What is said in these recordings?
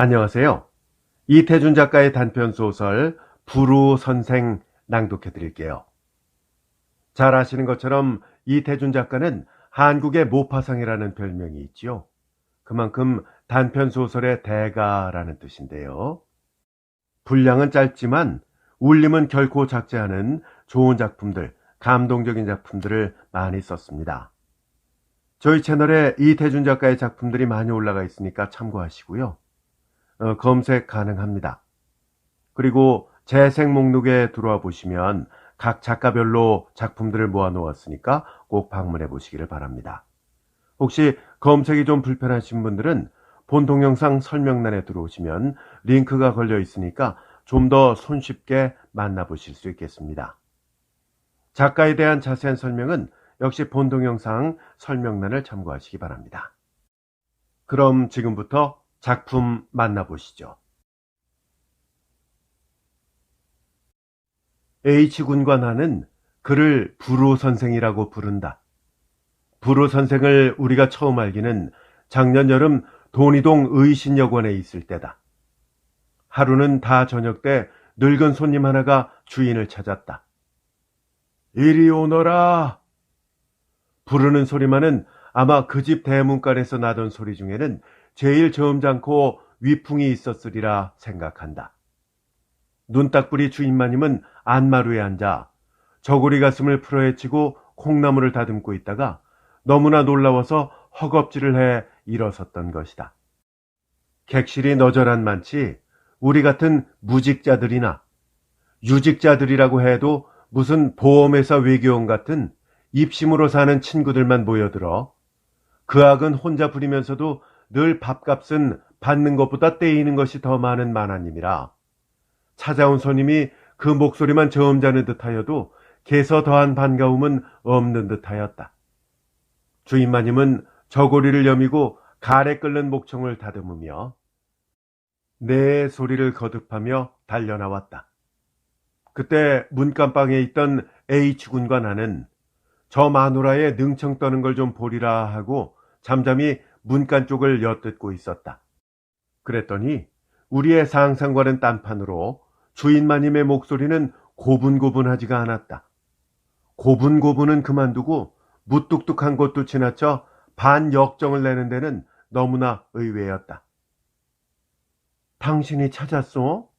안녕하세요. 이태준 작가의 단편소설 불후선생 낭독해 드릴게요. 잘 아시는 것처럼 이태준 작가는 한국의 모파상이라는 별명이 있지요. 그만큼 단편소설의 대가라는 뜻인데요. 분량은 짧지만 울림은 결코 작지 않은 좋은 작품들, 감동적인 작품들을 많이 썼습니다. 저희 채널에 이태준 작가의 작품들이 많이 올라가 있으니까 참고하시고요. 검색 가능합니다. 그리고 재생 목록에 들어와 보시면 각 작가별로 작품들을 모아 놓았으니까 꼭 방문해 보시기를 바랍니다. 혹시 검색이 좀 불편하신 분들은 본 동영상 설명란에 들어오시면 링크가 걸려 있으니까 좀 더 손쉽게 만나보실 수 있겠습니다. 작가에 대한 자세한 설명은 역시 본 동영상 설명란을 참고하시기 바랍니다. 그럼 지금부터 작품 만나보시죠. H군과 나는 그를 불후선생이라고 부른다. 불후선생을 우리가 처음 알기는 작년 여름 돈이동 의신여관에 있을 때다. 하루는 다 저녁 때 늙은 손님 하나가 주인을 찾았다. 이리 오너라. 부르는 소리만은 아마 그 집 대문간에서 나던 소리 중에는 제일 점잖고 위풍이 있었으리라 생각한다. 눈딱불이 주인마님은 안마루에 앉아 저고리 가슴을 풀어헤치고 콩나물을 다듬고 있다가 너무나 놀라워서 허겁지를 해 일어섰던 것이다. 객실이 너저란 많지 우리 같은 무직자들이나 유직자들이라고 해도 무슨 보험회사 외교원 같은 입심으로 사는 친구들만 모여들어 그 악은 혼자 부리면서도 늘 밥값은 받는 것보다 떼이는 것이 더 많은 만화님이라 찾아온 손님이 그 목소리만 저음자는 듯하여도 개서 더한 반가움은 없는 듯하였다. 주인마님은 저고리를 여미고 가래 끓는 목청을 다듬으며 네 소리를 거듭하며 달려나왔다. 그때 문간방에 있던 H군과 나는 저 마누라의 능청 떠는 걸 좀 보리라 하고 잠잠히 문간 쪽을 엿듣고 있었다. 그랬더니 우리의 상상과는 딴판으로 주인마님의 목소리는 고분고분하지가 않았다. 고분고분은 그만두고 무뚝뚝한 것도 지나쳐 반역정을 내는 데는 너무나 의외였다. 당신이 찾았소?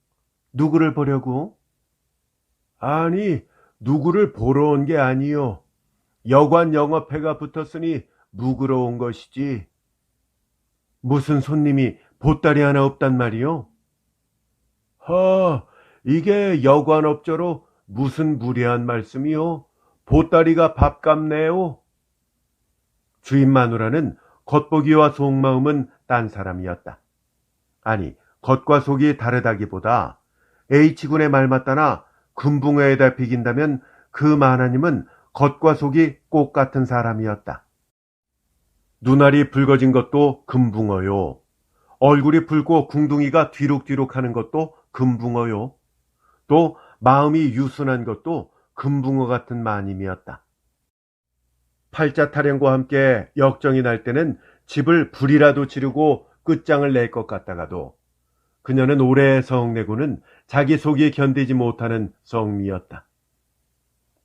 누구를 보려고? 아니, 누구를 보러 온 게 아니요. 여관 영업회가 붙었으니 묵으러 온 것이지. 무슨 손님이 보따리 하나 없단 말이요? 이게 여관업자로 무슨 무례한 말씀이요? 보따리가 밥값 내요? 주인 마누라는 겉보기와 속마음은 딴 사람이었다. 아니, 겉과 속이 다르다기보다 H군의 말 맞다나 금붕어에다 비긴다면 그 마나님은 겉과 속이 꼭 같은 사람이었다. 눈알이 붉어진 것도 금붕어요. 얼굴이 붉고 궁둥이가 뒤룩뒤룩 하는 것도 금붕어요. 또 마음이 유순한 것도 금붕어 같은 마님이었다. 팔자 타령과 함께 역정이 날 때는 집을 불이라도 지르고 끝장을 낼 것 같다가도 그녀는 오래 성내고는 자기 속이 견디지 못하는 성미였다.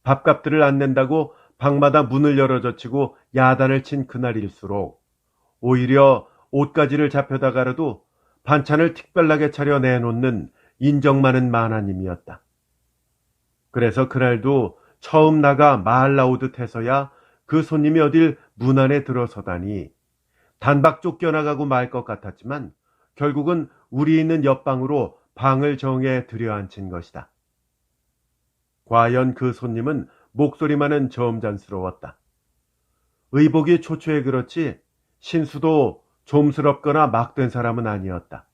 밥값들을 안 낸다고 방마다 문을 열어젖히고 야단을 친 그날일수록 오히려 옷가지를 잡혀다가라도 반찬을 특별하게 차려 내놓는 인정 많은 마나님이었다. 그래서 그날도 처음 나가 말 나오듯 해서야 그 손님이 어딜 문 안에 들어서다니 단박 쫓겨나가고 말 것 같았지만 결국은 우리 있는 옆방으로 방을 정해 들여앉힌 것이다. 과연 그 손님은 목소리만은 점잖스러웠다. 의복이 초췌해 그렇지 신수도 좀스럽거나 막된 사람은 아니었다.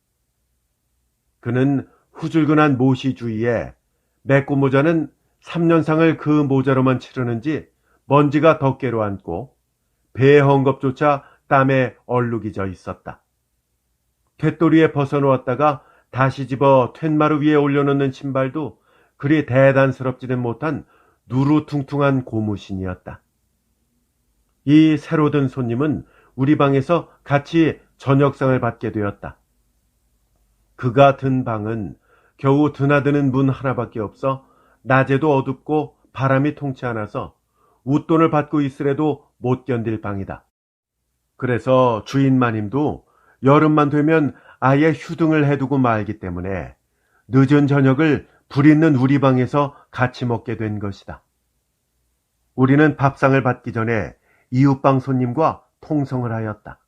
그는 후줄근한 모시 주위에 메꾸 모자는 3년상을 그 모자로만 치르는지 먼지가 덮개로 앉고 배의 헝겊조차 땀에 얼룩이 져 있었다. 텟도리에 벗어놓았다가 다시 집어 텟마루 위에 올려놓는 신발도 그리 대단스럽지는 못한 누루퉁퉁한 고무신이었다. 이 새로 든 손님은 우리 방에서 같이 저녁상을 받게 되었다. 그가 든 방은 겨우 드나드는 문 하나밖에 없어 낮에도 어둡고 바람이 통치 않아서 웃돈을 받고 있으래도 못 견딜 방이다. 그래서 주인 마님도 여름만 되면 아예 휴등을 해두고 말기 때문에 늦은 저녁을 불 있는 우리 방에서 같이 먹게 된 것이다. 우리는 밥상을 받기 전에 이웃방 손님과 통성을 하였다.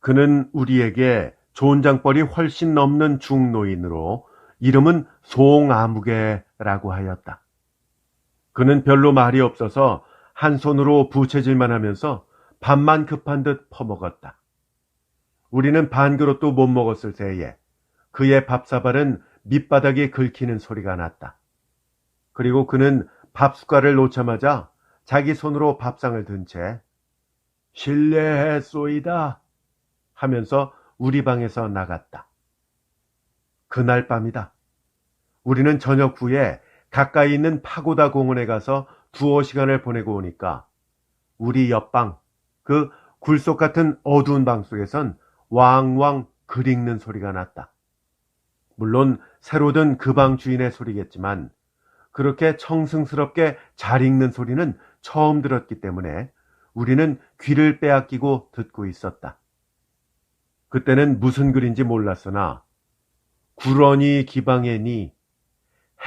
그는 우리에게 존장벌이 훨씬 넘는 중노인으로 이름은 송아무개라고 하였다. 그는 별로 말이 없어서 한 손으로 부채질만 하면서 밥만 급한 듯 퍼먹었다. 우리는 반 그릇도 못 먹었을 새에 그의 밥사발은 밑바닥에 긁히는 소리가 났다. 그리고 그는 밥숟갈을 놓자마자 자기 손으로 밥상을 든 채 실례했소이다 하면서 우리 방에서 나갔다. 그날 밤이다. 우리는 저녁 후에 가까이 있는 파고다 공원에 가서 두어 시간을 보내고 오니까 우리 옆방, 그 굴속 같은 어두운 방 속에선 왕왕 글 읽는 소리가 났다. 물론 새로 든 그 방 주인의 소리겠지만 그렇게 청승스럽게 잘 읽는 소리는 처음 들었기 때문에 우리는 귀를 빼앗기고 듣고 있었다. 그때는 무슨 글인지 몰랐으나 구런이 기방에니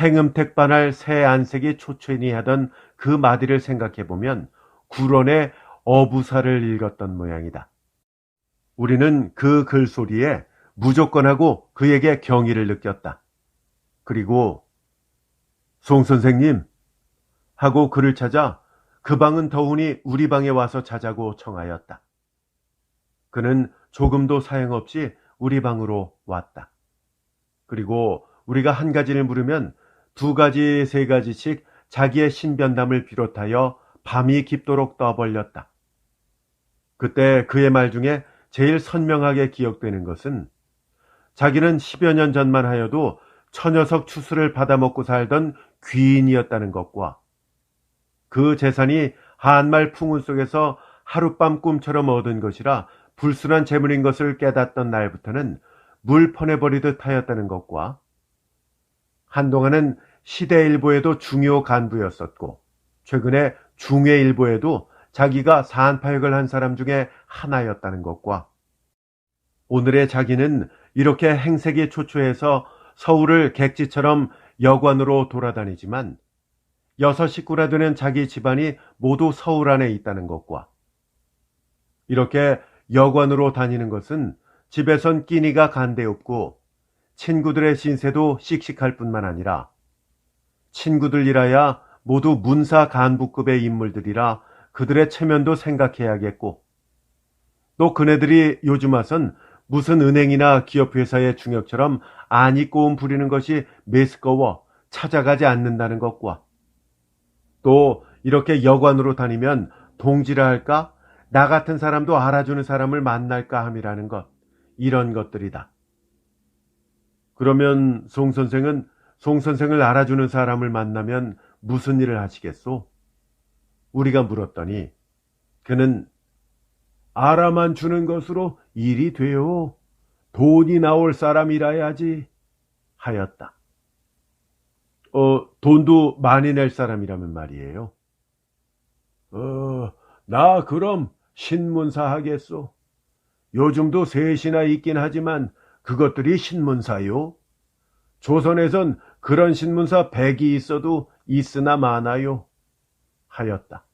행음택반할 새 안색이 초췌니 하던 그 마디를 생각해보면 구런의 어부사를 읽었던 모양이다. 우리는 그 글소리에 무조건 하고 그에게 경의를 느꼈다. 그리고 송 선생님 하고 그를 찾아 그 방은 더우니 우리 방에 와서 자자고 청하였다. 그는 조금도 사양없이 우리 방으로 왔다. 그리고 우리가 한 가지를 물으면 두 가지, 세 가지씩 자기의 신변담을 비롯하여 밤이 깊도록 떠벌렸다. 그때 그의 말 중에 제일 선명하게 기억되는 것은 자기는 10여 년 전만 하여도 처녀석 추수를 받아먹고 살던 귀인이었다는 것과 그 재산이 한말 풍운 속에서 하룻밤 꿈처럼 얻은 것이라 불순한 재물인 것을 깨닫던 날부터는 물 퍼내버리듯 하였다는 것과 한동안은 시대일보에도 중요 간부였었고 최근에 중외일보에도 자기가 사안파역을 한 사람 중에 하나였다는 것과 오늘의 자기는 이렇게 행색이 초췌해서 서울을 객지처럼 여관으로 돌아다니지만 6 식구나 되는 자기 집안이 모두 서울 안에 있다는 것과 이렇게 여관으로 다니는 것은 집에선 끼니가 간데없고 친구들의 신세도 씩씩할 뿐만 아니라 친구들이라야 모두 문사 간부급의 인물들이라 그들의 체면도 생각해야겠고 또 그네들이 요즘 와선 무슨 은행이나 기업회사의 중역처럼 안이꼬움 부리는 것이 메스꺼워 찾아가지 않는다는 것과 또 이렇게 여관으로 다니면 동지라 할까? 나 같은 사람도 알아주는 사람을 만날까 함이라는 것, 이런 것들이다. 그러면 송 선생은 송 선생을 알아주는 사람을 만나면 무슨 일을 하시겠소? 우리가 물었더니 그는 알아만 주는 것으로 일이 돼요. 돈이 나올 사람이라야지 하였다. 돈도 많이 낼 사람이라면 말이에요. 나 그럼 신문사 하겠소. 요즘도 셋이나 있긴 하지만 그것들이 신문사요. 조선에선 그런 신문사 100이 있어도 있으나 많아요. 하였다.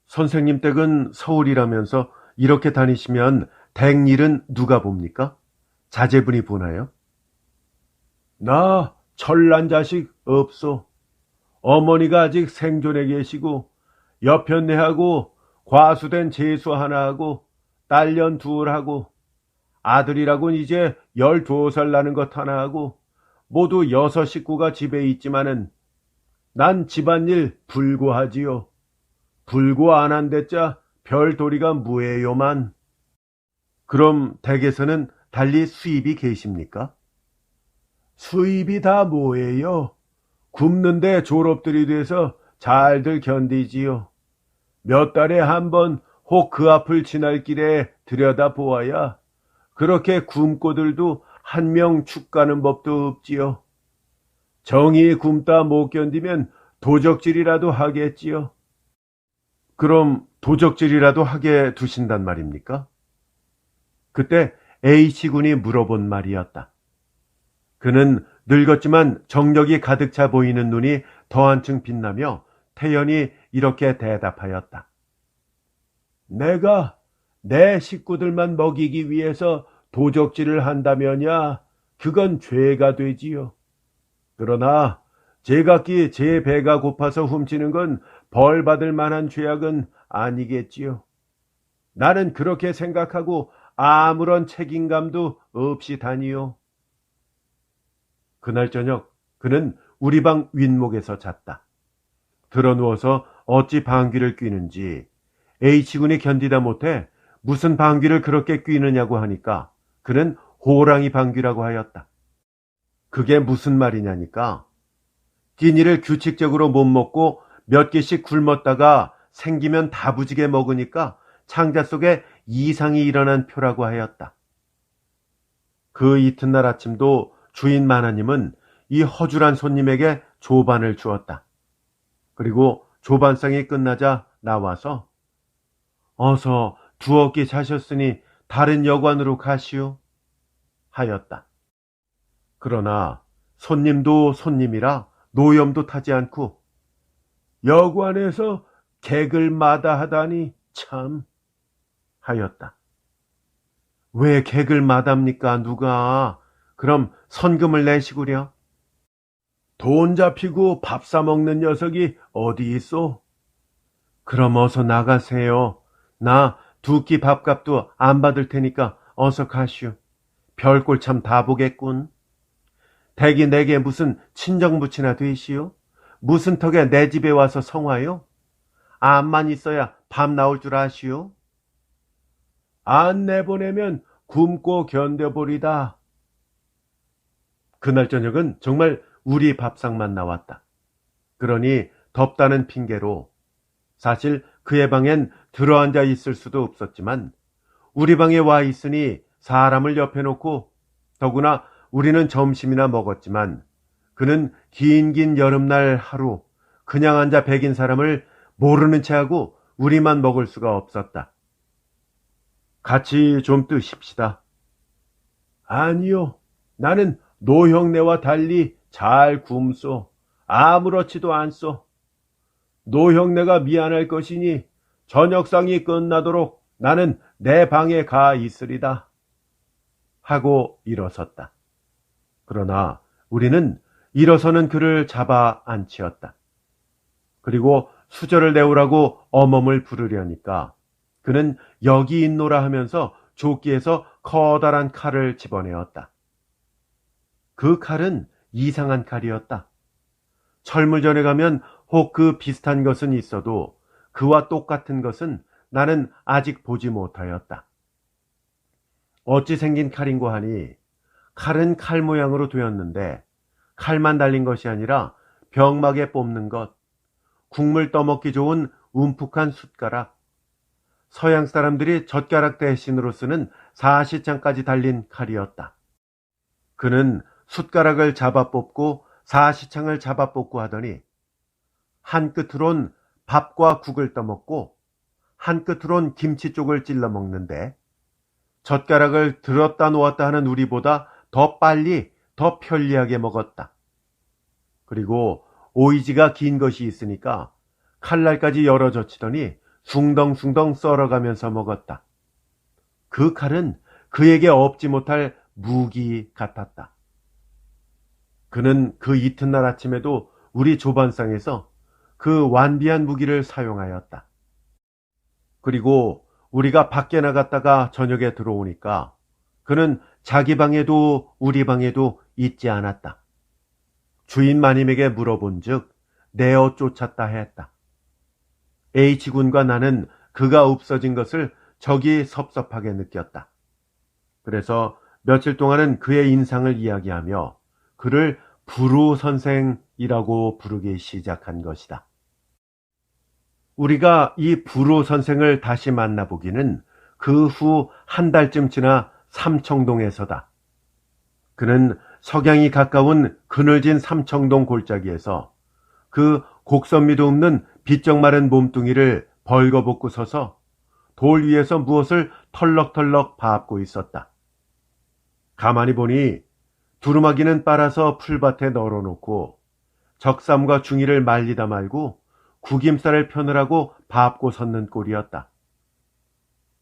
선생님 댁은 서울이라면서 이렇게 다니시면 댁 일은 누가 봅니까? 자제분이 보나요? 나 철난 자식 없소. 어머니가 아직 생존해 계시고 여편네하고 과수된 재수 하나하고 딸년 둘하고 아들이라곤 이제 12살 나는 것 하나하고 모두 6 식구가 집에 있지만은 난 집안일 불구하지요. 불구 안 한 데짜 별도리가 무해요만. 그럼 댁에서는 달리 수입이 계십니까? 수입이 다 뭐예요? 굶는데 졸업들이 돼서 잘들 견디지요. 몇 달에 한 번 혹 그 앞을 지날 길에 들여다보아야 그렇게 굶고들도 한 명 축 가는 법도 없지요. 정이 굼다 못 견디면 도적질이라도 하겠지요. 그럼 도적질이라도 하게 두신단 말입니까? 그때 H군이 물어본 말이었다. 그는 늙었지만 정력이 가득 차 보이는 눈이 더 한층 빛나며 태연히 이렇게 대답하였다. 내가 내 식구들만 먹이기 위해서 도적질을 한다면야 그건 죄가 되지요. 그러나 제각기 제 배가 고파서 훔치는 건 벌 받을 만한 죄악은 아니겠지요. 나는 그렇게 생각하고 아무런 책임감도 없이 다니요. 그날 저녁 그는 우리 방 윗목에서 잤다. 드러누워서 어찌 방귀를 뀌는지 H군이 견디다 못해 무슨 방귀를 그렇게 뀌느냐고 하니까 그는 호랑이 방귀라고 하였다. 그게 무슨 말이냐니까 끼니를 규칙적으로 못 먹고 몇 개씩 굶었다가 생기면 다부지게 먹으니까 창자 속에 이상이 일어난 표라고 하였다. 그 이튿날 아침도 주인 마나님은 이 허술한 손님에게 조반을 주었다. 그리고 조반상이 끝나자 나와서 어서 두어 끼 자셨으니 다른 여관으로 가시오 하였다. 그러나 손님도 손님이라 노염도 타지 않고 여관에서 객을 마다하다니 참 하였다. 왜 객을 마답니까 누가? 그럼 선금을 내시구려. 돈 잡히고 밥 사먹는 녀석이 어디 있어? 그럼 어서 나가세요. 나 두 끼 밥값도 안 받을 테니까 어서 가시오. 별꼴 참 다 보겠군. 댁이 내게 무슨 친정부치나 되시오? 무슨 턱에 내 집에 와서 성화요? 암만 있어야 밥 나올 줄 아시오? 안 내보내면 굶고 견뎌보리다. 그날 저녁은 정말 우리 밥상만 나왔다. 그러니 덥다는 핑계로 사실 그의 방엔 들어앉아 있을 수도 없었지만 우리 방에 와 있으니 사람을 옆에 놓고 더구나 우리는 점심이나 먹었지만 그는 긴 여름날 하루 그냥 앉아 배긴 사람을 모르는 체하고 우리만 먹을 수가 없었다. 같이 좀 뜨십시다. 아니요. 나는 노형네와 달리 잘 굶소. 아무렇지도 않소. 노형네가 미안할 것이니 저녁상이 끝나도록 나는 내 방에 가 있으리다. 하고 일어섰다. 그러나 우리는 일어서는 그를 잡아 앉히었다. 그리고 수저를 내오라고 어멈을 부르려니까 그는 여기 있노라 하면서 조끼에서 커다란 칼을 집어내었다. 그 칼은 이상한 칼이었다. 철물전에 가면 혹 그 비슷한 것은 있어도 그와 똑같은 것은 나는 아직 보지 못하였다. 어찌 생긴 칼인고 하니 칼은 칼 모양으로 되었는데 칼만 달린 것이 아니라 병막에 뽑는 것, 국물 떠먹기 좋은 움푹한 숟가락, 서양 사람들이 젓가락 대신으로 쓰는 사시창까지 달린 칼이었다. 그는 숟가락을 잡아 뽑고 사시창을 잡아 뽑고 하더니 한 끝으론 밥과 국을 떠먹고 한 끝으론 김치 쪽을 찔러 먹는데 젓가락을 들었다 놓았다 하는 우리보다 더 빨리 더 편리하게 먹었다. 그리고 오이지가 긴 것이 있으니까 칼날까지 열어 젖히더니 숭덩숭덩 썰어가면서 먹었다. 그 칼은 그에게 없지 못할 무기 같았다. 그는 그 이튿날 아침에도 우리 조반상에서 그 완비한 무기를 사용하였다. 그리고 우리가 밖에 나갔다가 저녁에 들어오니까 그는 자기 방에도 우리 방에도 있지 않았다. 주인 마님에게 물어본즉 내어 쫓았다 했다. H군과 나는 그가 없어진 것을 적이 섭섭하게 느꼈다. 그래서 며칠 동안은 그의 인상을 이야기하며 그를 부루 선생이라고 부르기 시작한 것이다. 우리가 이 부루 선생을 다시 만나보기는 그 후 한 달쯤 지나 삼청동에서다. 그는 석양이 가까운 그늘진 삼청동 골짜기에서 그 곡선미도 없는 비쩍 마른 몸뚱이를 벌거벗고 서서 돌 위에서 무엇을 털럭털럭 밟고 있었다. 가만히 보니 두루마기는 빨아서 풀밭에 널어놓고 적삼과 중이를 말리다 말고 구김살을 펴느라고 밟고 섰는 꼴이었다.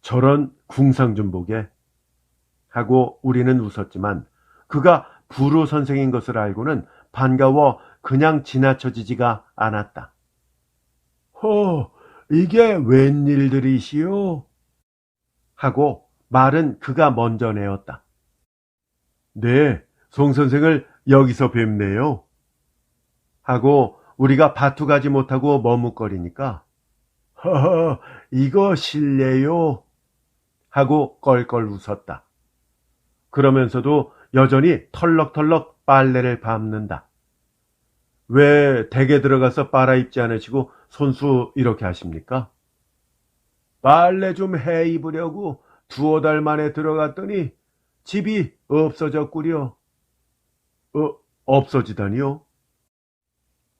저런 궁상 좀 보게 하고 우리는 웃었지만 그가 부로 선생인 것을 알고는 반가워 그냥 지나쳐지지가 않았다. 이게 웬일들이시오? 하고 말은 그가 먼저 내었다. 네, 송 선생을 여기서 뵙네요. 하고 우리가 바투가지 못하고 머뭇거리니까 이거 실례요. 하고 껄껄 웃었다. 그러면서도 여전히 털럭털럭 빨래를 밟는다. 왜 댁에 들어가서 빨아 입지 않으시고 손수 이렇게 하십니까? 빨래 좀 해 입으려고 2-5달 만에 들어갔더니 집이 없어졌구려. 없어지다니요?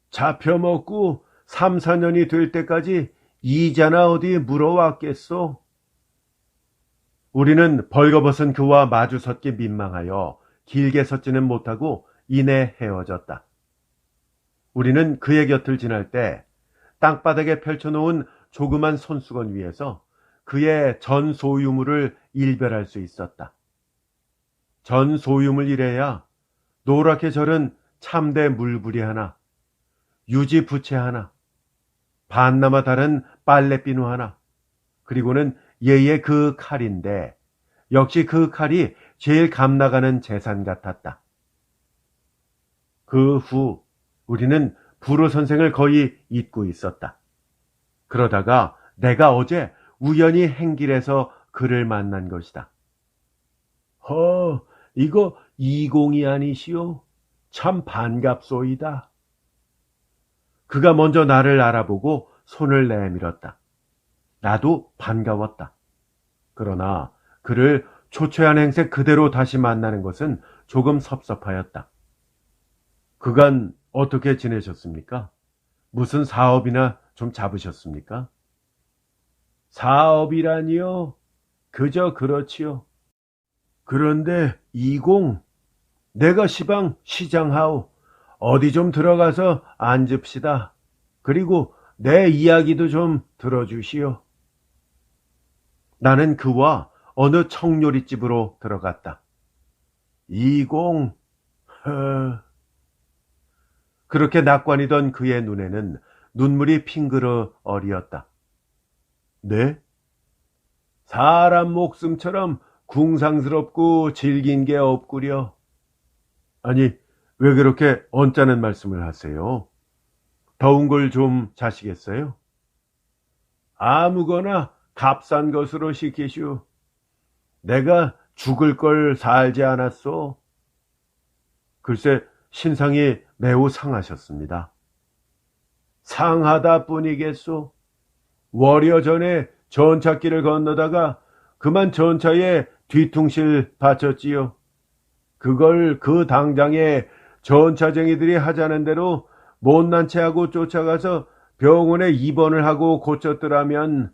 잡혀먹고 3-4년이 될 때까지 이자나 어디 물어왔겠소? 우리는 벌거벗은 그와 마주 섰기 민망하여 길게 섰지는 못하고 이내 헤어졌다. 우리는 그의 곁을 지날 때 땅바닥에 펼쳐놓은 조그만 손수건 위에서 그의 전 소유물을 일별할 수 있었다. 전 소유물이래야 노랗게 절은 참대 물부리 하나, 유지 부채 하나, 반나마 다른 빨래비누 하나, 그리고는 얘의 그 칼인데 역시 그 칼이 제일 값나가는 재산 같았다. 그 후 우리는 부로 선생을 거의 잊고 있었다. 그러다가 내가 어제 우연히 행길에서 그를 만난 것이다. 이거 이공이 아니시오? 참 반갑소이다. 그가 먼저 나를 알아보고 손을 내밀었다. 나도 반가웠다. 그러나 그를 초췌한 행색 그대로 다시 만나는 것은 조금 섭섭하였다. 그간 어떻게 지내셨습니까? 무슨 사업이나 좀 잡으셨습니까? 사업이라니요? 그저 그렇지요. 그런데 이공, 내가 시방 시장하오. 어디 좀 들어가서 앉읍시다. 그리고 내 이야기도 좀 들어주시오. 나는 그와 어느 청요리집으로 들어갔다. 이공, 그렇게 낙관이던 그의 눈에는 눈물이 핑그러 어리었다. 네? 사람 목숨처럼 궁상스럽고 질긴 게 없구려. 아니, 왜 그렇게 언짢은 말씀을 하세요? 더운 걸 좀 자시겠어요? 아무거나 값싼 것으로 시키슈. 내가 죽을 걸 살지 않았소. 글쎄, 신상이 매우 상하셨습니다. 상하다 뿐이겠소. 월여 전에 전차길을 건너다가 그만 전차에 뒤통실 받쳤지요. 그걸 그 당장에 전차쟁이들이 하자는 대로 못난 체하고 쫓아가서 병원에 입원을 하고 고쳤더라면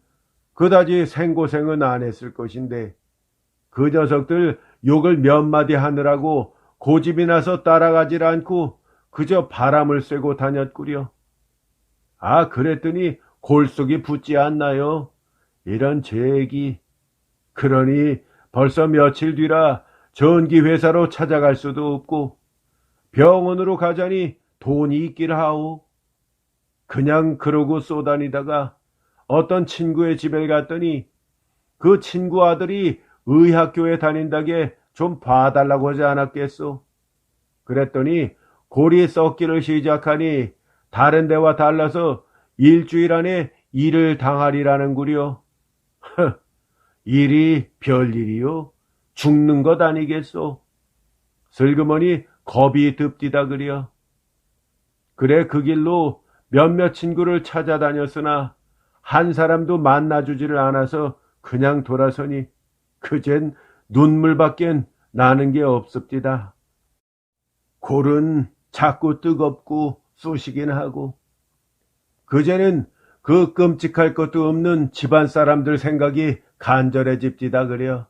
그다지 생고생은 안 했을 것인데 그 녀석들 욕을 몇 마디 하느라고 고집이 나서 따라가질 않고 그저 바람을 쐬고 다녔구려. 그랬더니 골속이 붙지 않나요? 이런 죄기. 그러니 벌써 며칠 뒤라 전기회사로 찾아갈 수도 없고 병원으로 가자니 돈이 있길 하오. 그냥 그러고 쏘다니다가 어떤 친구의 집에 갔더니 그 친구 아들이 의학교에 다닌다게 좀 봐달라고 하지 않았겠소. 그랬더니 골이 썩기를 시작하니 다른 데와 달라서 일주일 안에 일을 당하리라는구려. 일이 별일이요? 죽는 것 아니겠소? 슬그머니 겁이 듭디다 그려. 그래 그 길로 몇몇 친구를 찾아다녔으나 한 사람도 만나주지를 않아서 그냥 돌아서니 그젠 눈물밖엔 나는 게 없습디다. 골은 자꾸 뜨겁고 쑤시긴 하고, 그제는 그 끔찍할 것도 없는 집안 사람들 생각이 간절해집디다 그려.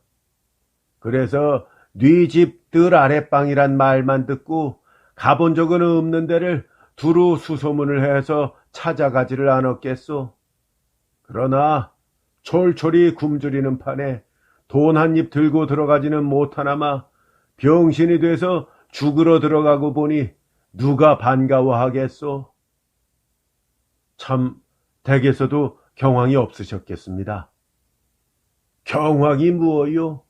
그래서 네 집 뜰 아랫방이란 말만 듣고 가본 적은 없는 데를 두루 수소문을 해서 찾아가지를 않았겠소. 그러나 촐촐이 굶주리는 판에 돈 한 입 들고 들어가지는 못하나마 병신이 돼서 죽으러 들어가고 보니 누가 반가워하겠소? 참 댁에서도 경황이 없으셨겠습니다. 경황이 무엇요?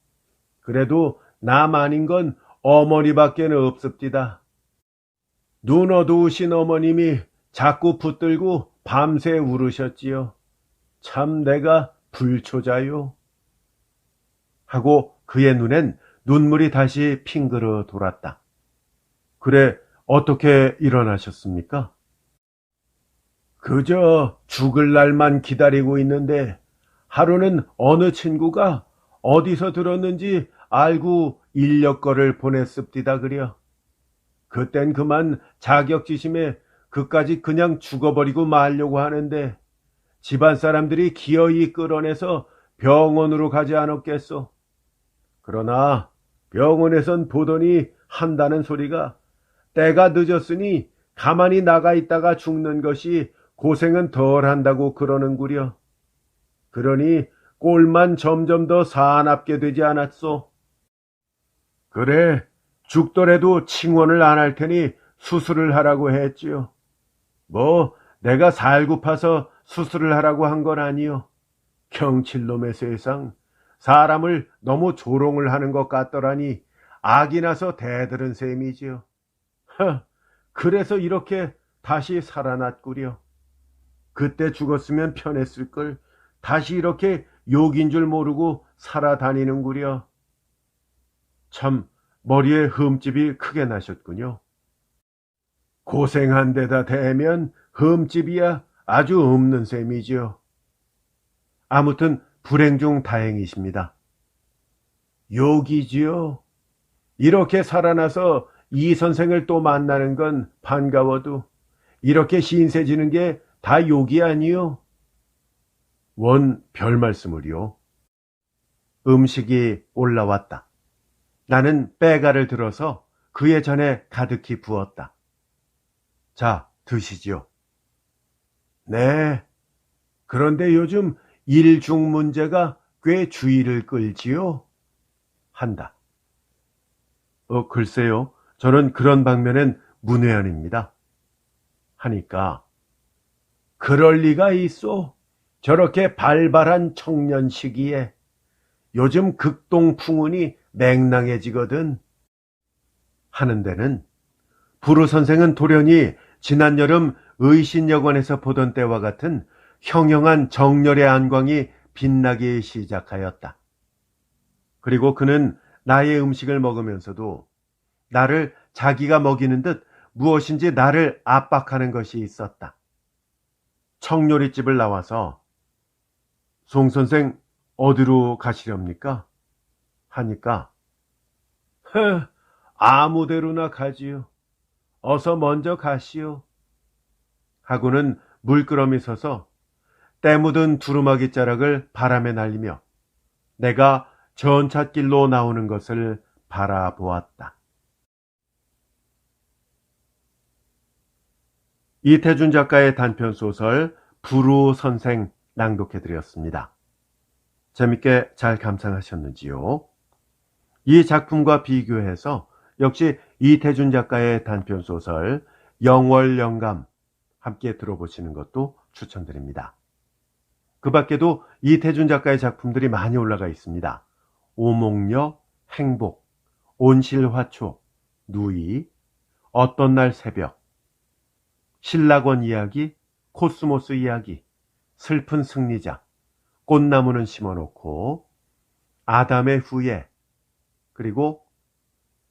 그래도 남 아닌 건 어머니밖에 없습디다. 눈 어두우신 어머님이 자꾸 붙들고 밤새 울으셨지요. 참 내가 불초자요. 하고 그의 눈엔 눈물이 다시 핑그러 돌았다. 그래, 어떻게 일어나셨습니까? 그저 죽을 날만 기다리고 있는데 하루는 어느 친구가 어디서 들었는지 알고 인력거를 보냈습디다 그려. 그땐 그만 자격지심에 그까지 그냥 죽어버리고 말려고 하는데 집안 사람들이 기어이 끌어내서 병원으로 가지 않았겠소. 그러나 병원에선 보더니 한다는 소리가 때가 늦었으니 가만히 나가 있다가 죽는 것이 고생은 덜 한다고 그러는구려. 그러니 꼴만 점점 더 사납게 되지 않았소. 그래, 죽더라도 칭원을 안 할 테니 수술을 하라고 했지요. 뭐 내가 살고파서 수술을 하라고 한 건 아니요. 경칠놈의 세상, 사람을 너무 조롱을 하는 것 같더라니 악이 나서 대들은 셈이지요. 그래서 이렇게 다시 살아났구려. 그때 죽었으면 편했을걸. 다시 이렇게 욕인 줄 모르고 살아다니는구려. 참 머리에 흠집이 크게 나셨군요. 고생한 데다 대면 흠집이야 아주 없는 셈이지요. 아무튼 불행 중 다행이십니다. 욕이지요. 이렇게 살아나서 이 선생을 또 만나는 건 반가워도 이렇게 신세지는 게 다 욕이 아니요. 원 별 말씀을요. 음식이 올라왔다. 나는 빼가를 들어서 그의 전에 가득히 부었다. 자, 드시지요. 네. 그런데 요즘 일중 문제가 꽤 주의를 끌지요. 한다. 글쎄요. 저는 그런 방면엔 문외한입니다. 하니까 그럴 리가 있소. 저렇게 발발한 청년 시기에 요즘 극동풍운이 맹랑해지거든. 하는 데는 부르 선생은 돌연히 지난 여름 의신여관에서 보던 때와 같은 형형한 정열의 안광이 빛나기 시작하였다. 그리고 그는 나의 음식을 먹으면서도 나를 자기가 먹이는 듯 무엇인지 나를 압박하는 것이 있었다. 청요리집을 나와서 송 선생 어디로 가시렵니까? 하니까 아무 데로나 가지요. 어서 먼저 가시오. 하고는 물끄러미 서서 때 묻은 두루마기 자락을 바람에 날리며 내가 전찻길로 나오는 것을 바라보았다. 이태준 작가의 단편소설 부루 선생 낭독해드렸습니다. 재밌게 잘 감상하셨는지요? 이 작품과 비교해서 역시 이태준 작가의 단편소설 영월영감 함께 들어보시는 것도 추천드립니다. 그 밖에도 이태준 작가의 작품들이 많이 올라가 있습니다. 오목녀, 행복, 온실화초, 누이, 어떤 날 새벽, 신라권 이야기, 코스모스 이야기, 슬픈 승리자, 꽃나무는 심어놓고, 아담의 후예, 그리고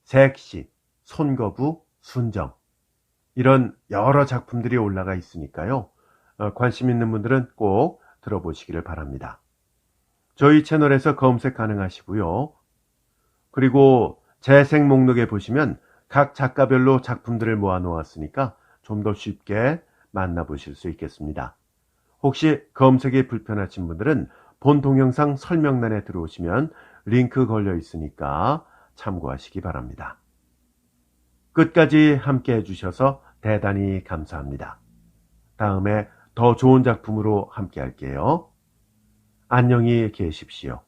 색시, 손거부, 순정, 이런 여러 작품들이 올라가 있으니까요. 관심 있는 분들은 꼭 들어보시기를 바랍니다. 저희 채널에서 검색 가능하시고요. 그리고 재생 목록에 보시면 각 작가별로 작품들을 모아 놓았으니까 좀 더 쉽게 만나보실 수 있겠습니다. 혹시 검색이 불편하신 분들은 본 동영상 설명란에 들어오시면 링크 걸려 있으니까 참고하시기 바랍니다. 끝까지 함께 해주셔서 대단히 감사합니다. 다음에 더 좋은 작품으로 함께 할게요. 안녕히 계십시오.